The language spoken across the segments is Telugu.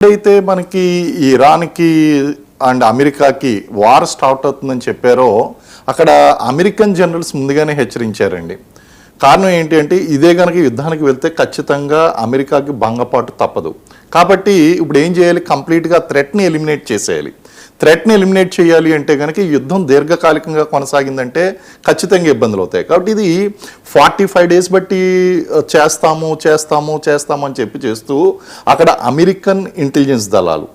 ఎప్పుడైతే మనకి ఇరాన్కి అండ్ అమెరికాకి వార్ స్టార్ట్ అవుతుందని చెప్పారో అక్కడ అమెరికన్ జనరల్స్ ముందుగానే హెచ్చరించారండి. కారణం ఏంటి అంటే ఇదే కనుక యుద్ధానికి వెళ్తే ఖచ్చితంగా అమెరికాకి భంగపాటు తప్పదు. కాబట్టి ఇప్పుడు ఏం చేయాలి, కంప్లీట్గా థ్రెట్ని ఎలిమినేట్ చేసేయాలి. థ్రెట్ని ఎలిమినేట్ చేయాలి అంటే కనుక ఈ యుద్ధం దీర్ఘకాలికంగా కొనసాగిందంటే ఖచ్చితంగా ఇబ్బందులు అవుతాయి. కాబట్టి ఇది 45 days బట్టి చేస్తాము అని చెప్పి చేస్తూ అక్కడ అమెరికన్ ఇంటెలిజెన్స్ దళాలు,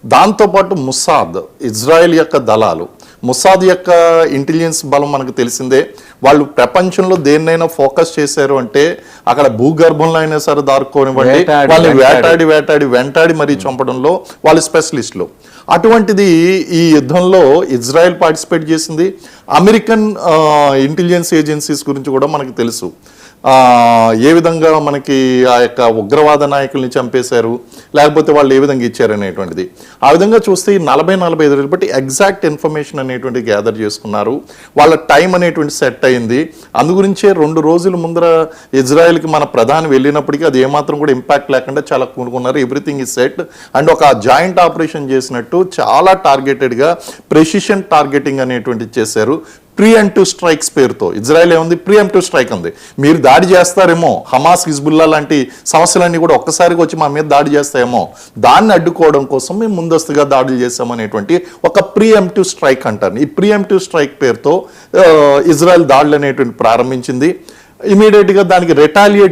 దాంతోపాటు ముసాద్, ఇజ్రాయెల్ యొక్క దళాలు, ముసాద్ యొక్క ఇంటెలిజెన్స్ బలం మనకు తెలిసిందే. వాళ్ళు ప్రపంచంలో దేన్నైనా ఫోకస్ చేశారు అంటే అక్కడ భూగర్భంలో అయినా సరే దారుకోనివ్వండి, వాళ్ళని వెంటాడి మరీ చంపడంలో వాళ్ళు స్పెషలిస్టులు. అటువంటిది ఈ యుద్ధంలో ఇజ్రాయెల్ పార్టిసిపేట్ చేసింది. అమెరికన్ ఇంటెలిజెన్స్ ఏజెన్సీస్ గురించి కూడా మనకు తెలుసు. ఏ విధంగా మనకి ఆ యొక్క ఉగ్రవాద నాయకుల్ని చంపేశారు, లేకపోతే వాళ్ళు ఏ విధంగా ఇచ్చారనేటువంటిది. ఆ విధంగా చూస్తే 40-45 రోజులు బట్టి ఎగ్జాక్ట్ ఇన్ఫర్మేషన్ అనేటువంటి గ్యాదర్ చేసుకున్నారు. వాళ్ళ టైం అనేటువంటి సెట్ అయింది. అందుగురించే 2 రోజుల ముందర ఇజ్రాయెల్కి మన ప్రధాని వెళ్ళినప్పటికీ అది ఏమాత్రం కూడా ఇంపాక్ట్ లేకుండా చాలా కూనుకున్నారు. ఎవ్రీథింగ్ ఈజ్ సెట్ అండ్ ఒక జాయింట్ ఆపరేషన్ చేసినట్టు చాలా టార్గెటెడ్గా ప్రెసిషన్ టార్గెటింగ్ అనేటువంటిది చేశారు. ప్రీఎంప్టివ్ స్ట్రైక్స్ పేరుతో ఇజ్రాయెల్ ఏముంది, ప్రీఎంప్టివ్ స్ట్రైక్ ఉంది. మీరు దాడి చేస్తారేమో, హమాస్, హిజ్బుల్లా లాంటి సమస్యలన్నీ కూడా ఒక్కసారిగా వచ్చి మా మీద దాడి చేస్తాయేమో, దాన్ని అడ్డుకోవడం కోసం మేము ముందస్తుగా దాడులు చేస్తామనేటువంటి ఒక ప్రీఎంప్టివ్ స్ట్రైక్ అంటారు. ఈ ప్రీఎంప్టివ్ స్ట్రైక్ పేరుతో ఇజ్రాయెల్ దాడులు అనేటువంటి ప్రారంభించింది. ఇమీడియట్గా దానికి రిటాలియేట్